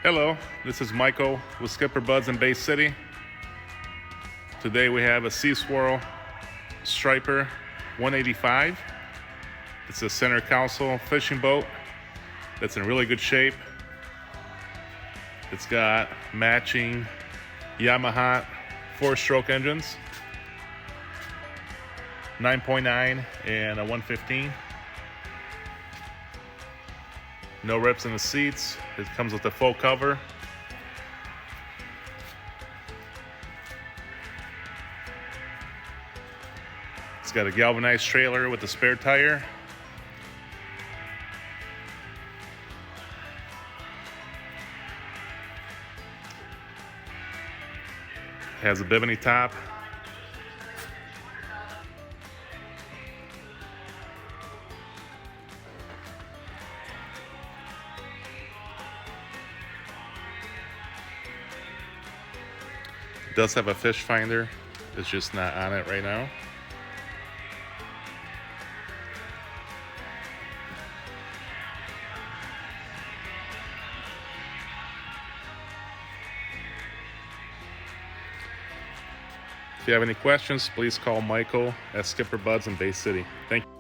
Hello, this is Michael with SkipperBud's in Bay City. Today we have a Seaswirl Striper 185. It's a center console fishing boat that's in really good shape. It's got matching Yamaha 4-stroke engines, 9.9 and a 115. No rips in the seats. It comes with a full cover. It's got a galvanized trailer with a spare tire. It has a bimini top. It does have a fish finder. It's just not on it right now. If you have any questions, please call Michael at SkipperBud's in Bay City. Thank you.